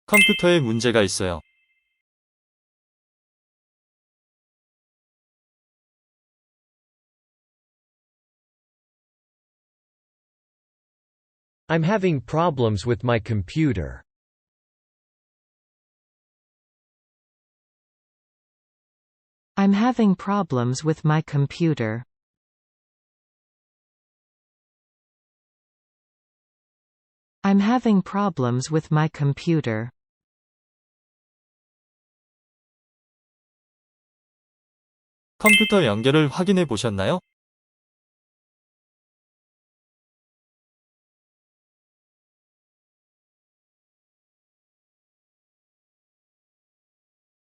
컴퓨터에 문제가 있어요. I'm having problems with my computer. I'm having problems with my computer. I'm having problems with my computer. 컴퓨터 연결을 확인해 보셨나요?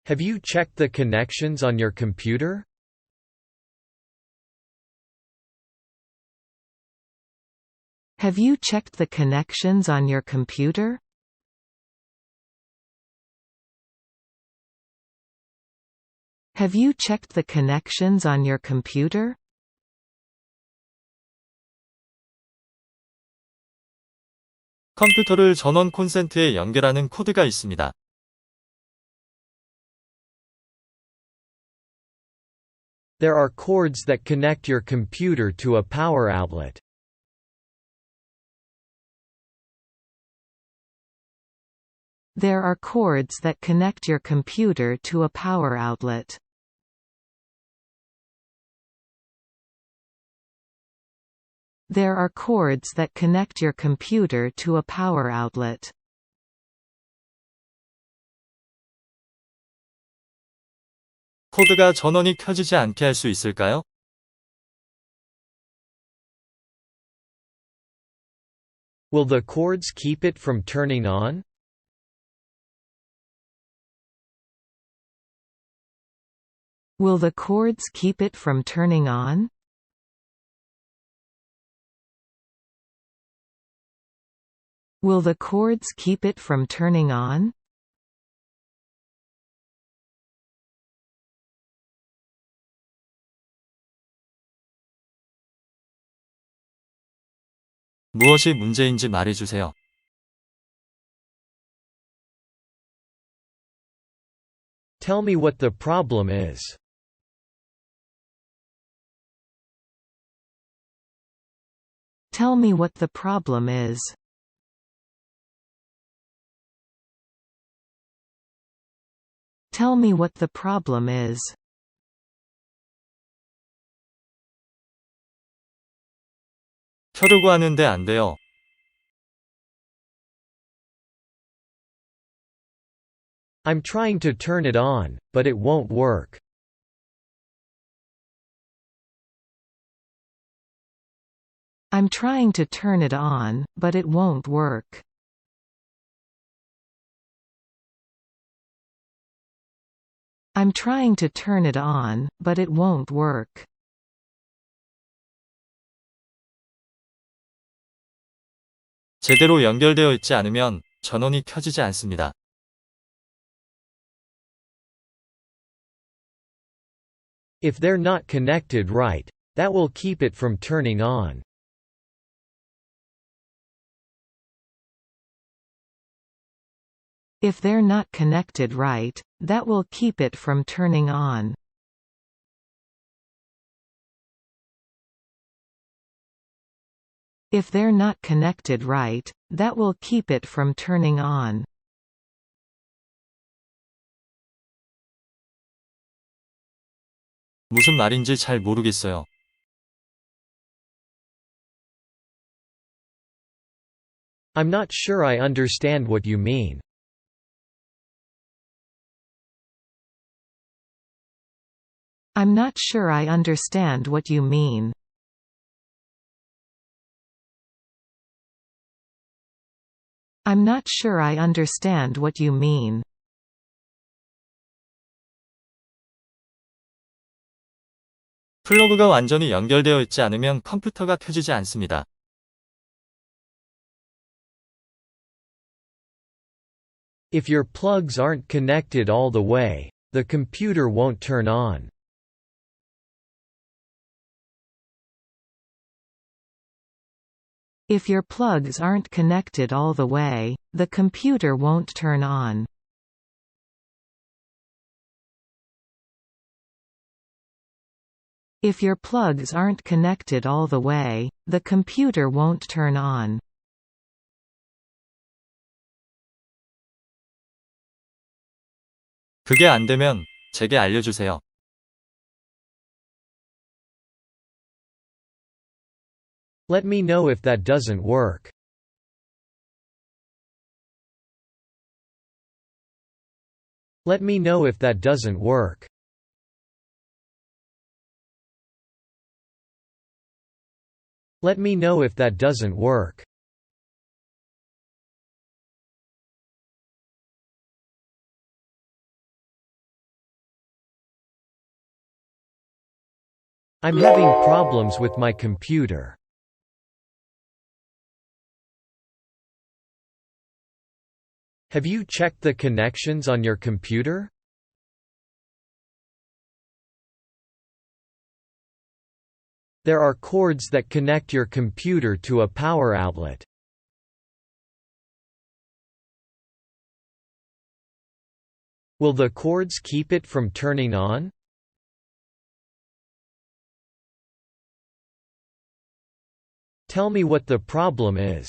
Have you checked the connections on your computer? Have you checked the connections on your computer? Have you checked the connections on your computer? 컴퓨터를 전원 콘센트에 연결하는 코드가 있습니다. There are cords that connect your computer to a power outlet. There are cords that connect your computer to a power outlet. There are cords that connect your computer to a power outlet. 코드가 전원이 켜지지 않게 할 수 있을까요? Will the cords keep it from turning on? Will the cords keep it from turning on? Will the cords keep it from turning on? 무엇이 문제인지 말해주세요. Tell me what the problem is. Tell me what the problem is. Tell me what the problem is. 켜려고 하는데 안 돼요. I'm trying to turn it on, but it won't work. I'm trying to turn it on, but it won't work. I'm trying to turn it on, but it won't work. 제대로 연결되어 있지 않으면 전원이 켜지지 않습니다. If they're not connected right, that will keep it from turning on. If they're not connected right, that will keep it from turning on. If they're not connected right, that will keep it from turning on. 무슨 말인지 잘 모르겠어요. I'm not sure I understand what you mean. I'm not sure I understand what you mean. I'm not sure I understand what you mean. 플러그가 완전히 연결되어 있지 않으면 컴퓨터가 켜지지 않습니다. If your plugs aren't connected all the way, the computer won't turn on. If your plugs aren't connected all the way, the computer won't turn on. If your plugs aren't connected all the way, the computer won't turn on. 그게 안 되면 제게 알려주세요. Let me know if that doesn't work. Let me know if that doesn't work. Let me know if that doesn't work. I'm having problems with my computer. Have you checked the connections on your computer? There are cords that connect your computer to a power outlet. Will the cords keep it from turning on? Tell me what the problem is.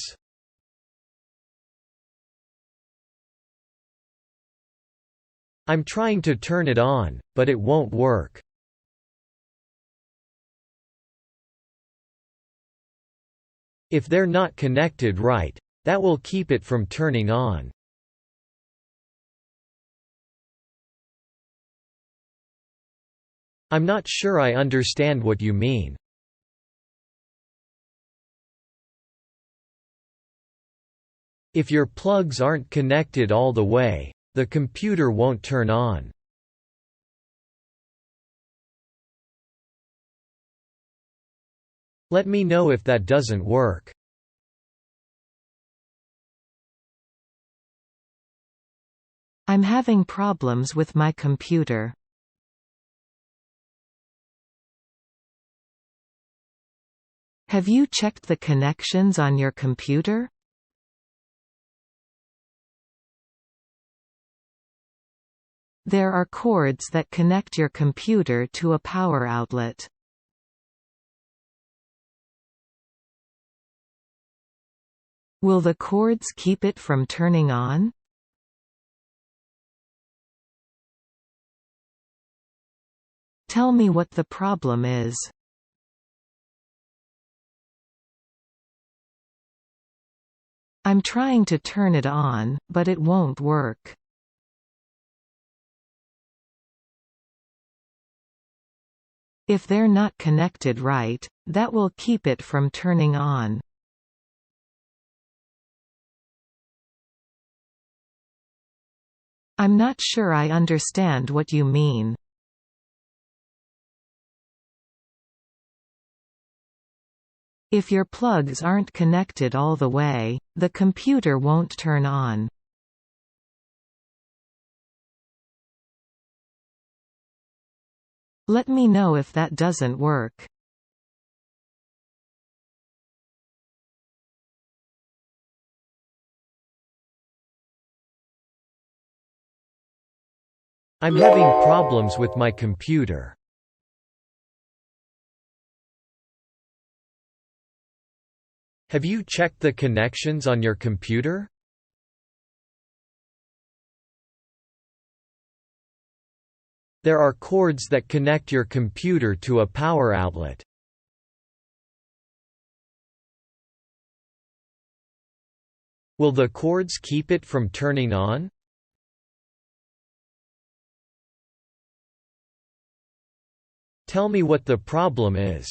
I'm trying to turn it on, but it won't work. If they're not connected right, that will keep it from turning on. I'm not sure I understand what you mean. If your plugs aren't connected all the way, the computer won't turn on. Let me know if that doesn't work. I'm having problems with my computer. Have you checked the connections on your computer? There are cords that connect your computer to a power outlet. Will the cords keep it from turning on? Tell me what the problem is. I'm trying to turn it on, but it won't work. If they're not connected right, that will keep it from turning on. I'm not sure I understand what you mean. If your plugs aren't connected all the way, the computer won't turn on. Let me know if that doesn't work. I'm having problems with my computer. Have you checked the connections on your computer? There are cords that connect your computer to a power outlet. Will the cords keep it from turning on? Tell me what the problem is.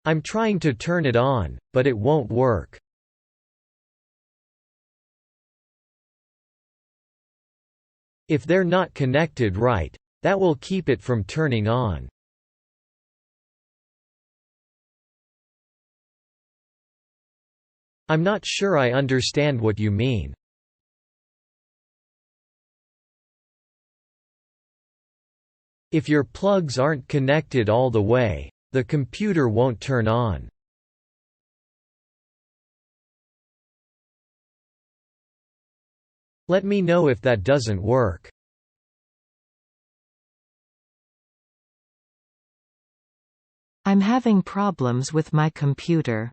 I'm trying to turn it on, but it won't work. If they're not connected right, that will keep it from turning on. I'm not sure I understand what you mean. If your plugs aren't connected all the way, the computer won't turn on. Let me know if that doesn't work. I'm having problems with my computer.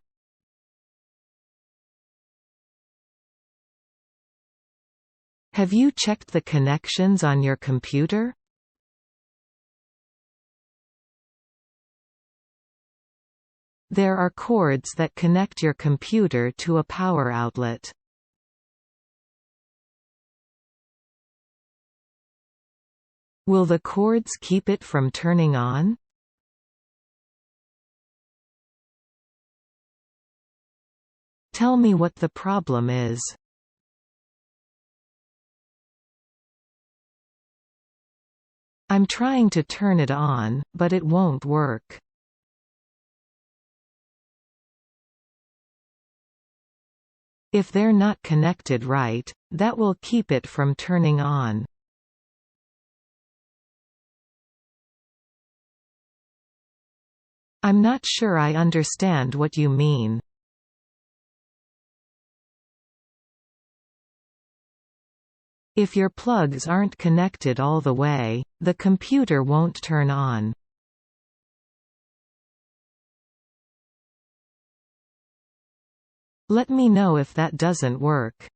Have you checked the connections on your computer? There are cords that connect your computer to a power outlet. Will the cords keep it from turning on? Tell me what the problem is. I'm trying to turn it on, but it won't work. If they're not connected right, that will keep it from turning on. I'm not sure I understand what you mean. If your plugs aren't connected all the way, the computer won't turn on. Let me know if that doesn't work.